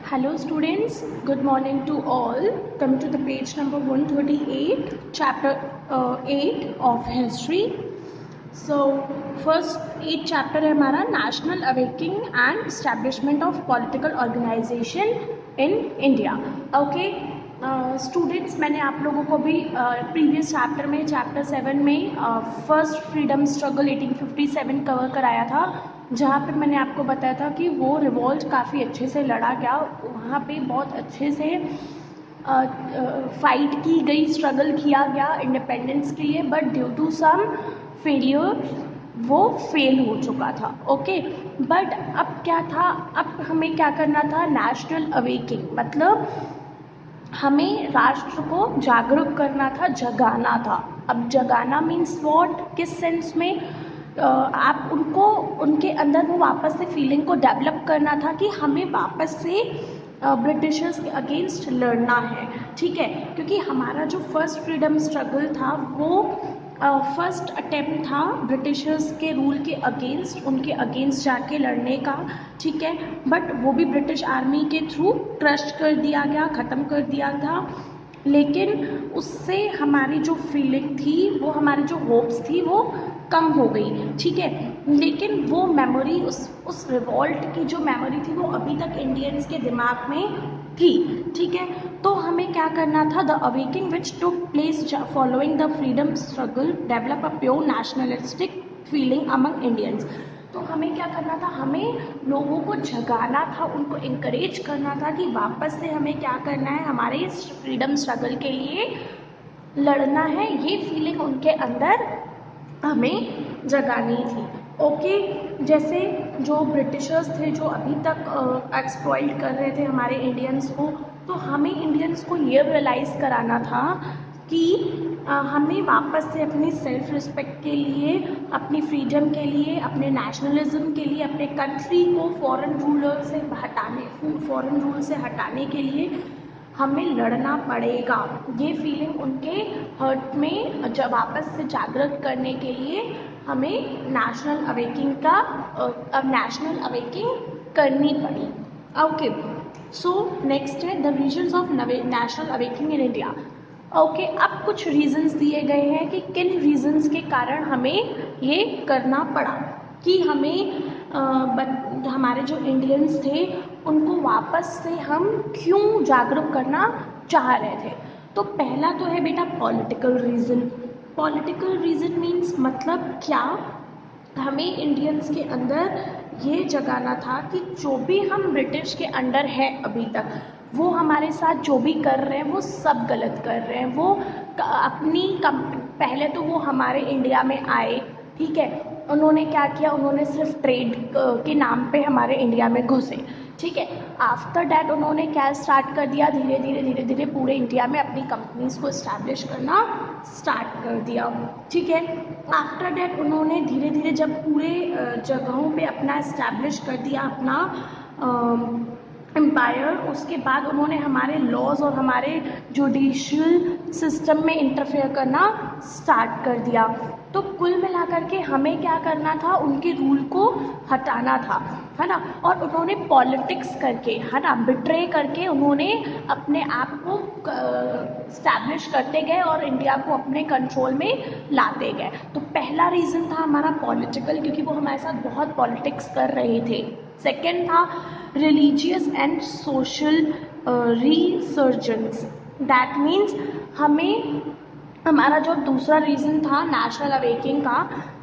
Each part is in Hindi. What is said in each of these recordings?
Hello students, good morning to all. Come to the page number 138, chapter 8 of history. So first 8 chapter है हमारा National Awakening and Establishment of Political Organization in India. Okay, students मैंने आप लोगों को भी प्रीवियस चैप्टर में चैप्टर 7 में फर्स्ट फ्रीडम स्ट्रगल 1857 कवर कराया था, जहाँ पे मैंने आपको बताया था कि वो रिवॉल्ट काफ़ी अच्छे से लड़ा गया, वहाँ पे बहुत अच्छे से फाइट की गई, स्ट्रगल किया गया इंडिपेंडेंस के लिए, but due to some failure वो फेल हो चुका था. ओके, बट अब क्या था, अब हमें क्या करना था, नेशनल अवेकिंग, मतलब हमें राष्ट्र को जागरूक करना था, जगाना था. अब जगाना मीन्स व्हाट, किस सेंस में, आप उनको उनके अंदर वो वापस से फीलिंग को डेवलप करना था कि हमें वापस से ब्रिटिशर्स के अगेंस्ट लड़ना है. ठीक है, क्योंकि हमारा जो फर्स्ट फ्रीडम स्ट्रगल था वो फर्स्ट अटेम्प्ट था ब्रिटिशर्स के रूल के अगेंस्ट, उनके अगेंस्ट जाके लड़ने का. ठीक है, बट वो भी ब्रिटिश आर्मी के थ्रू क्रश कर दिया गया, ख़त्म कर दिया था. लेकिन उससे हमारी जो फीलिंग थी, वो हमारी जो होप्स थी वो कम हो गई. ठीक है, लेकिन वो मेमोरी, उस रिवॉल्ट की जो मेमोरी थी वो अभी तक इंडियंस के दिमाग में थी. ठीक है, तो हमें क्या करना था, the awaking which took place following the freedom struggle develop a pure nationalistic feeling among Indians. तो हमें क्या करना था, हमें लोगों को जगाना था, उनको इनकरेज करना था कि वापस से हमें क्या करना है, हमारे इस फ्रीडम स्ट्रगल के लिए लड़ना है. ये फीलिंग उनके अंदर हमें जगानी थी. ओके, जैसे जो ब्रिटिशर्स थे जो अभी तक एक्सप्लॉइट कर रहे थे हमारे इंडियंस को, तो हमें इंडियंस को ये रियलाइज़ कराना था कि हमें वापस से अपनी सेल्फ रिस्पेक्ट के लिए, अपनी फ्रीडम के लिए, अपने नेशनलिज्म के लिए, अपने कंट्री को फॉरेन रूल से हटाने के लिए हमें लड़ना पड़ेगा. ये फीलिंग उनके हर्ट में जब वापस से जागृत करने के लिए हमें नेशनल अवेकिंग करनी पड़ी. ओके, सो नेक्स्ट है the reasons of national awakening in India. Okay, अब कुछ रीजन्स दिए गए हैं कि किन रीजन्स के कारण हमें ये करना पड़ा, कि हमें हमारे जो इंडियंस थे उनको वापस से हम क्यों जागरूक करना चाह रहे थे. तो पहला तो है बेटा political reason. Political reason means मतलब क्या, हमें इंडियंस के अंदर ये जगाना था कि जो भी हम ब्रिटिश के अंडर है अभी तक, वो हमारे साथ जो भी कर रहे हैं वो सब गलत कर रहे हैं. वो पहले तो वो हमारे इंडिया में आए. ठीक है, उन्होंने क्या किया, उन्होंने सिर्फ ट्रेड के नाम पे हमारे इंडिया में घुसे. ठीक है, आफ्टर डैट उन्होंने क्या स्टार्ट कर दिया, धीरे धीरे पूरे इंडिया में अपनी कंपनीज़ को इस्टेब्लिश करना स्टार्ट कर दिया. ठीक है, आफ्टर डैट उन्होंने धीरे धीरे जब पूरे जगहों पे अपना इस्टेब्लिश कर दिया अपना एम्पायर, उसके बाद उन्होंने हमारे लॉज और हमारे जुडिशियल सिस्टम में इंटरफेयर करना स्टार्ट कर दिया. तो कुल मिलाकर के हमें क्या करना था, उनके रूल को हटाना था, है ना. और उन्होंने पॉलिटिक्स करके, है ना, बिट्रे करके उन्होंने अपने आप को स्टैब्लिश करते गए और इंडिया को अपने कंट्रोल में लाते गए. तो पहला रीज़न था हमारा पॉलिटिकल, क्योंकि वो हमारे साथ बहुत पॉलिटिक्स कर रहे थे. सेकेंड था religious and social resurgence. That means हमारा जो दूसरा रीज़न था नेशनल अवेकिंग का,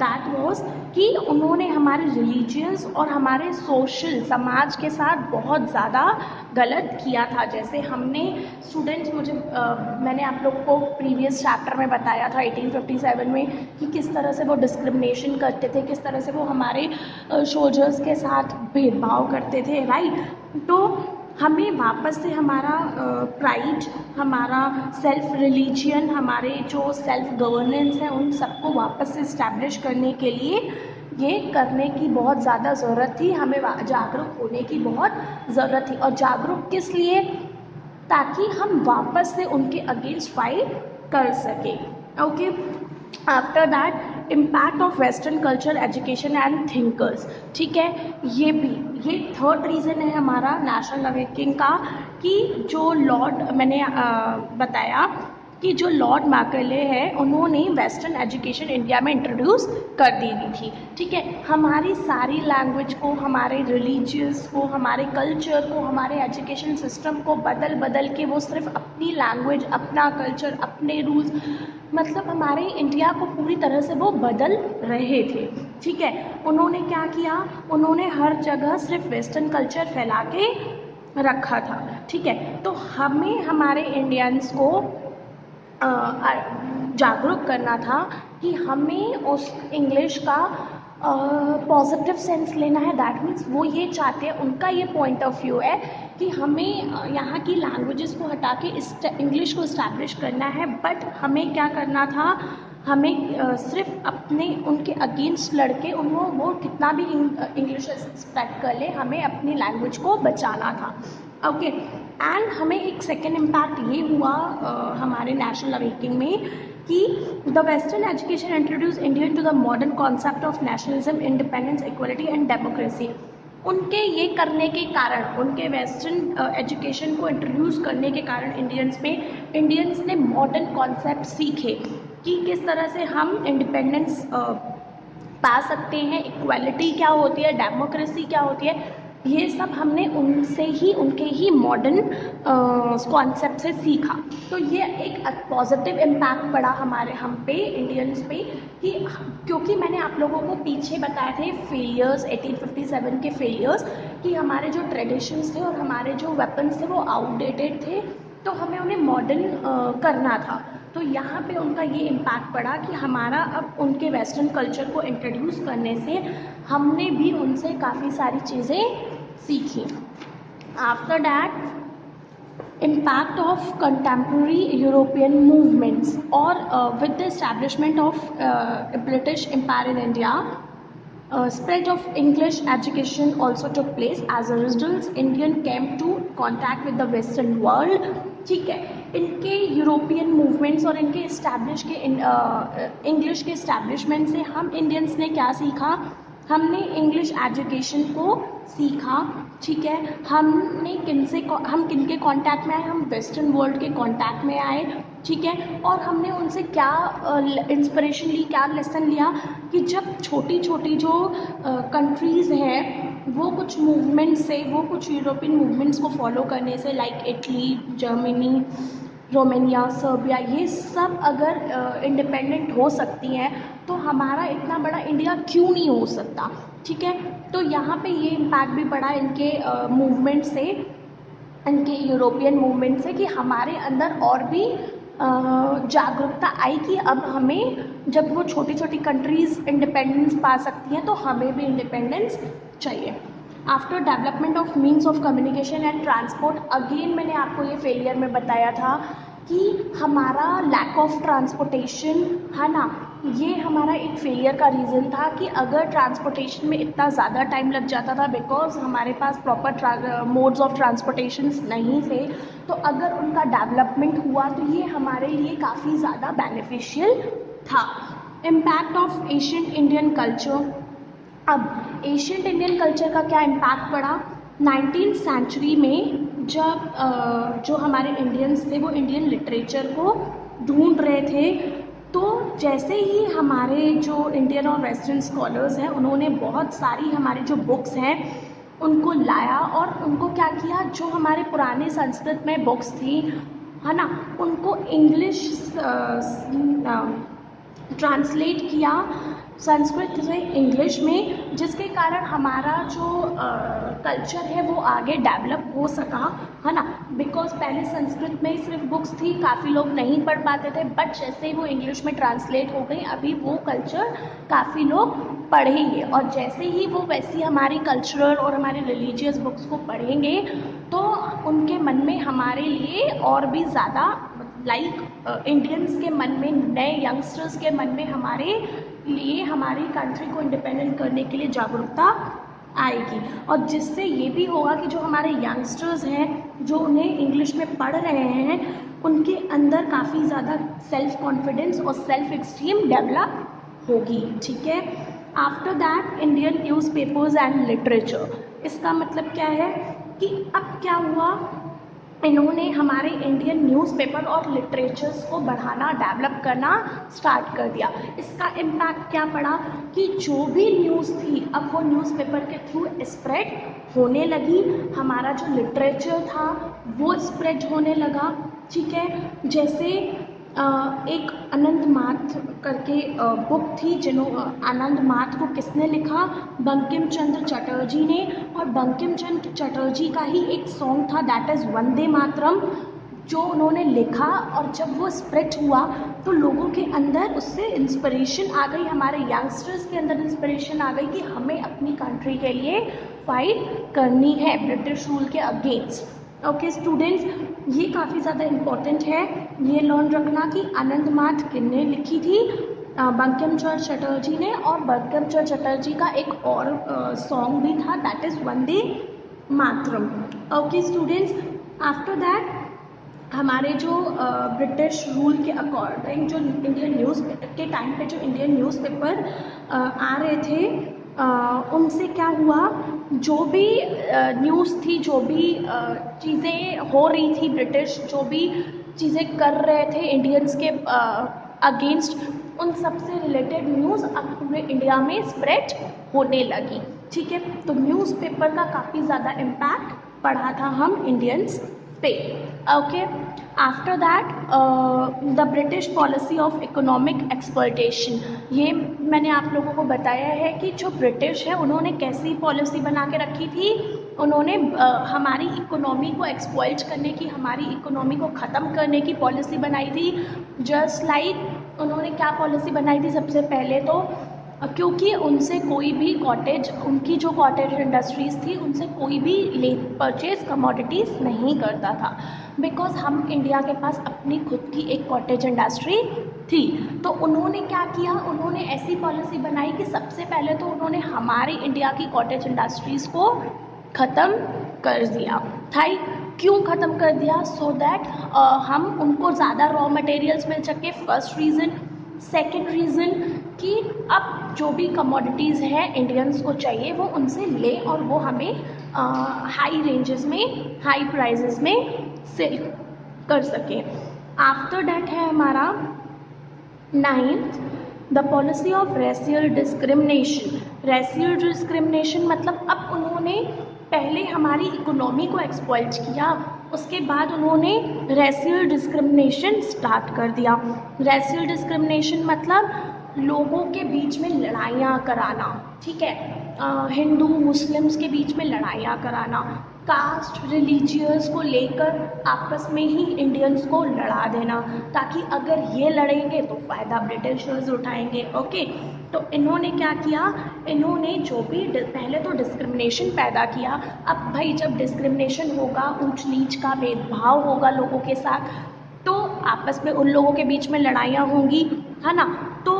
दैट वाज कि उन्होंने हमारे रिलीजियंस और हमारे सोशल समाज के साथ बहुत ज़्यादा गलत किया था. जैसे हमने स्टूडेंट्स, मैंने आप लोग को प्रीवियस चैप्टर में बताया था 1857 में कि किस तरह से वो डिस्क्रिमिनेशन करते थे, किस तरह से वो हमारे सोल्जर्स के साथ भेदभाव करते थे, राइट. तो हमें वापस से हमारा प्राइड, हमारा सेल्फ रिलीजियन, हमारे जो सेल्फ गवर्नेंस है, उन सबको वापस से इस्टेब्लिश करने के लिए ये करने की बहुत ज़्यादा ज़रूरत थी. हमें जागरूक होने की बहुत ज़रूरत थी. और जागरूक किस लिए, ताकि हम वापस से उनके अगेंस्ट फाइट कर सकें. Okay, after that impact of western culture education and thinkers, ठीक है। ये थर्ड रीज़न है हमारा नेशनल अवेकनिंग का, कि जो मैंने बताया कि जो लॉर्ड मैकॉले है, उन्होंने वेस्टर्न एजुकेशन इंडिया में इंट्रोड्यूस कर दी हुई थी, ठीक है। हमारी सारी लैंग्वेज को, हमारे रिलीजियस को, हमारे कल्चर को, हमारे एजुकेशन सिस्टम को बदल के वो सिर्फ अपनी लैंग्वेज, अपना कल्चर, अपने रूल्स, मतलब हमारे इंडिया को पूरी तरह से वो बदल रहे थे, ठीक है। उन्होंने क्या किया, उन्होंने हर जगह सिर्फ वेस्टर्न कल्चर फैला के रखा था, ठीक है। तो हमें हमारे इंडियंस को जागरूक करना था कि हमें उस इंग्लिश का पॉजिटिव सेंस लेना है। दैट मीन्स वो ये चाहते हैं, उनका ये पॉइंट ऑफ व्यू है कि हमें यहाँ की लैंग्वेजेस को हटा के इंग्लिश को इस्टेब्लिश करना है। बट हमें क्या करना था, हमें सिर्फ अपने उनके अगेंस्ट लड़के वो कितना भी इंग्लिश स्प्रेड कर ले, हमें अपनी लैंग्वेज को बचाना था, ओके। एंड हमें एक सेकेंड इम्पैक्ट ये हुआ हमारे नेशनल अवेकनिंग में कि the western education introduce Indian to the modern concept of nationalism, independence, equality and democracy. उनके ये करने के कारण, उनके वेस्टर्न एजुकेशन को इंट्रोड्यूस करने के कारण इंडियंस ने मॉडर्न कॉन्सेप्ट सीखे कि किस तरह से हम इंडिपेंडेंस पा सकते हैं, इक्वालिटी क्या होती है, डेमोक्रेसी क्या होती है। ये सब हमने उनके ही मॉडर्न कॉन्सेप्ट से सीखा। तो ये एक पॉजिटिव इम्पैक्ट पड़ा हम पे, इंडियंस पे, कि क्योंकि मैंने आप लोगों को पीछे बताए थे फेलियर्स, 1857 के फेलियर्स, कि हमारे जो ट्रेडिशंस थे और हमारे जो वेपन्स थे वो आउटडेटेड थे, तो हमें उन्हें मॉडर्न करना था। तो यहाँ पे उनका ये इम्पैक्ट पड़ा कि हमारा अब उनके वेस्टर्न कल्चर को इंट्रोड्यूस करने से हमने भी उनसे काफ़ी सारी चीज़ें सीखी। After that, impact of contemporary European movements, or with the establishment of British Empire in India, spread of English education also took place. As a result, Indian came to contact with the Western world, ठीक है। इनके यूरोपियन मूवमेंट्स और इनके इंग्लिश के इस्टेब्लिशमेंट से हम इंडियंस ने क्या सीखा, हमने इंग्लिश एजुकेशन को सीखा, ठीक है। हम किनके कांटेक्ट में आए, हम वेस्टर्न वर्ल्ड के कांटेक्ट में आए, ठीक है। और हमने उनसे क्या इंस्पिरेशन ली, क्या लेसन लिया, कि जब छोटी छोटी जो कंट्रीज़ हैं वो कुछ यूरोपियन मूवमेंट्स को फॉलो करने से, like Italy, Germany, Romania, Serbia, ये सब अगर इंडिपेंडेंट हो सकती हैं, तो हमारा इतना बड़ा इंडिया क्यों नहीं हो सकता, ठीक है। तो यहाँ पे ये इम्पैक्ट भी पड़ा इनके मूवमेंट से, इनके यूरोपियन मूवमेंट से, कि हमारे अंदर और भी जागरूकता आई कि अब हमें, जब वो छोटी छोटी कंट्रीज़ इंडिपेंडेंस पा सकती हैं, तो हमें भी इंडिपेंडेंस चाहिए। After development of means of communication and transport, again मैंने आपको ये फेलियर में बताया था कि हमारा लैक ऑफ ट्रांसपोर्टेशन है ना, ये हमारा एक फेलियर का रीज़न था कि अगर ट्रांसपोर्टेशन में इतना ज़्यादा टाइम लग जाता था, बिकॉज हमारे पास प्रॉपर मोड्स ऑफ ट्रांसपोर्टेशन नहीं थे, तो अगर उनका डेवलपमेंट हुआ तो ये हमारे लिए काफ़ी ज़्यादा बेनिफिशियल था। Impact of Asian Indian culture, अब एशियन इंडियन कल्चर का क्या इम्पैक्ट पड़ा, 19th सेंचुरी में जब जो हमारे इंडियंस थे वो इंडियन लिटरेचर को ढूंढ रहे थे, तो जैसे ही हमारे जो इंडियन और वेस्टर्न स्कॉलर्स हैं उन्होंने बहुत सारी हमारी जो बुक्स हैं उनको लाया और उनको क्या किया, जो हमारे पुराने संस्कृत में बुक्स थी है ना, उनको इंग्लिश ट्रांसलेट किया संस्कृत से इंग्लिश में, जिसके कारण हमारा जो कल्चर है वो आगे डेवलप हो सका है ना। बिकॉज पहले संस्कृत में ही सिर्फ बुक्स थी, काफ़ी लोग नहीं पढ़ पाते थे, बट जैसे ही वो इंग्लिश में ट्रांसलेट हो गई, अभी वो कल्चर काफ़ी लोग पढ़ेंगे, और जैसे ही वो वैसी हमारी कल्चरल और हमारे रिलीजियस बुक्स को पढ़ेंगे तो उनके मन में हमारे लिए और भी ज़्यादा, लाइक इंडियंस के मन में, नए यंगस्टर्स के मन में हमारे लिए, हमारी कंट्री को इंडिपेंडेंट करने के लिए जागरूकता आएगी। और जिससे ये भी होगा कि जो हमारे यंगस्टर्स हैं जो उन्हें इंग्लिश में पढ़ रहे हैं, उनके अंदर काफ़ी ज़्यादा सेल्फ कॉन्फिडेंस और सेल्फ एस्टीम डेवलप होगी, ठीक है। After that Indian newspapers and literature, इसका मतलब क्या है कि अब क्या हुआ, इन्होंने हमारे इंडियन न्यूज़पेपर और लिटरेचर्स को बढ़ाना, डेवलप करना स्टार्ट कर दिया। इसका इम्पैक्ट क्या पड़ा कि जो भी न्यूज़ थी अब वो न्यूज़पेपर के थ्रू स्प्रेड होने लगी, हमारा जो लिटरेचर था वो स्प्रेड होने लगा, ठीक है। जैसे एक आनंद माथ करके बुक थी, आनंद माथ को किसने लिखा, बंकिम चंद्र चटर्जी ने, और बंकिम चंद्र चटर्जी का ही एक सॉन्ग था दैट इज़ वंदे मातरम, जो उन्होंने लिखा, और जब वो स्प्रेड हुआ तो लोगों के अंदर उससे इंस्पिरेशन आ गई, हमारे यंगस्टर्स के अंदर इंस्पिरेशन आ गई कि हमें अपनी कंट्री के लिए फाइट करनी है ब्रिटिश रूल के अगेंस्ट। ओके स्टूडेंट्स, ये काफ़ी ज़्यादा इम्पॉर्टेंट है, ये लर्न रखना कि आनंद माथ किसने लिखी थी, बंकिम चंद्र चटर्जी ने, और बंकिम चंद्र चटर्जी का एक और सॉन्ग भी था that is Vande Mataram. Okay students, after that हमारे जो ब्रिटिश रूल के अकॉर्डिंग जो इंडियन न्यूज़ के टाइम पे जो इंडियन न्यूज़पेपर आ रहे थे, उनसे क्या हुआ, जो भी न्यूज़ थी, जो भी चीज़ें हो रही थी, ब्रिटिश जो भी चीज़ें कर रहे थे इंडियंस के अगेंस्ट, उन सब से रिलेटेड न्यूज़ अब पूरे इंडिया में स्प्रेड होने लगी, ठीक है। तो न्यूज़पेपर का काफ़ी ज़्यादा इम्पैक्ट पड़ा था हम इंडियंस पे। Okay, after that the British policy of economic exploitation, ये मैंने आप लोगों को बताया है कि जो ब्रिटिश है उन्होंने कैसी पॉलिसी बना के रखी थी, उन्होंने हमारी इकोनॉमी को एक्सप्लॉइट करने की, हमारी इकोनॉमी को ख़त्म करने की पॉलिसी बनाई थी। जस्ट लाइक उन्होंने क्या पॉलिसी बनाई थी, सबसे पहले तो क्योंकि उनसे कोई भी कॉटेज, उनकी जो कॉटेज इंडस्ट्रीज़ थी, उनसे कोई भी ले परचेज कमोडिटीज़ नहीं करता था, बिकॉज हम इंडिया के पास अपनी खुद की एक कॉटेज इंडस्ट्री थी। तो उन्होंने क्या किया, उन्होंने ऐसी पॉलिसी बनाई कि सबसे पहले तो उन्होंने हमारी इंडिया की कॉटेज इंडस्ट्रीज़ को ख़त्म कर दिया था। क्यों ख़त्म कर दिया, सो दैट हम उनको ज़्यादा रॉ मटेरियल्स मिल सके, फर्स्ट रीज़न। सेकेंड रीज़न कि अब जो भी कमोडिटीज़ हैं इंडियंस को चाहिए वो उनसे ले, और वो हमें हाई रेंजेस में, हाई प्राइजेस में सेल कर सके। आफ्टर डैट है हमारा 9th, the policy of racial discrimination. Racial discrimination मतलब अब उन्होंने पहले हमारी इकोनॉमी को एक्सप्लॉइट किया, उसके बाद उन्होंने रेशियल डिस्क्रिमिनेशन स्टार्ट कर दिया। रेशियल डिस्क्रिमिनेशन मतलब लोगों के बीच में लड़ाइयाँ कराना, ठीक है, हिंदू मुस्लिम्स के बीच में लड़ाइयाँ कराना, कास्ट रिलीजियस को लेकर आपस में ही इंडियंस को लड़ा देना, ताकि अगर ये लड़ेंगे तो फ़ायदा ब्रिटिशर्स उठाएंगे। ओके, तो इन्होंने क्या किया, इन्होंने जो भी पहले तो डिस्क्रिमिनेशन पैदा किया। अब भाई जब डिस्क्रिमिनेशन होगा, ऊंच नीच का भेदभाव होगा लोगों के साथ, तो आपस में उन लोगों के बीच में लड़ाइयाँ होंगी, है ना। तो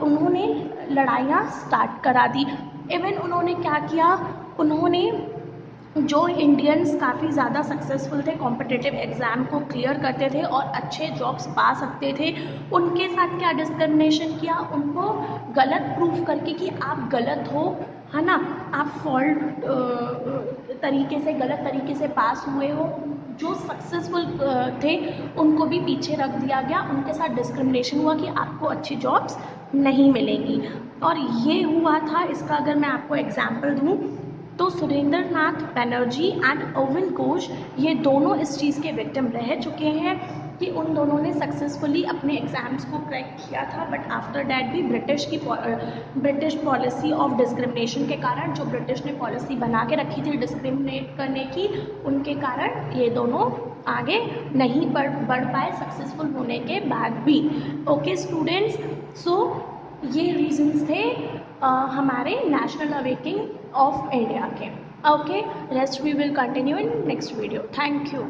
उन्होंने लड़ाइयाँ स्टार्ट करा दी। इवन उन्होंने क्या किया, उन्होंने जो इंडियंस काफ़ी ज़्यादा सक्सेसफुल थे, कॉम्पिटिटिव एग्ज़ाम को क्लियर करते थे और अच्छे जॉब्स पा सकते थे, उनके साथ क्या डिस्क्रिमिनेशन किया, उनको गलत प्रूफ करके कि आप गलत हो, है ना, आप फॉल्ट गलत तरीके से पास हुए हो, जो सक्सेसफुल थे उनको भी पीछे रख दिया गया, उनके साथ डिस्क्रिमिनेशन हुआ कि आपको अच्छी जॉब्स नहीं मिलेंगी। और ये हुआ था, इसका अगर मैं आपको एग्जाम्पल दूँ तो सुरेंद्र नाथ बनर्जी एंड ओवन घोष, ये दोनों इस चीज़ के विक्टिम रह चुके हैं कि उन दोनों ने सक्सेसफुली अपने एग्ज़ाम्स को क्रैक किया था, बट आफ्टर डैट भी ब्रिटिश पॉलिसी ऑफ डिस्क्रिमिनेशन के कारण, जो ब्रिटिश ने पॉलिसी बना के रखी थी डिस्क्रिमिनेट करने की, उनके कारण ये दोनों आगे नहीं बढ़ पाए सक्सेसफुल होने के बाद भी। ओके स्टूडेंट्स, सो ये रीजंस थे हमारे नेशनल अवेकिंग ऑफ इंडिया के। Okay, rest we will continue in next video. Thank you.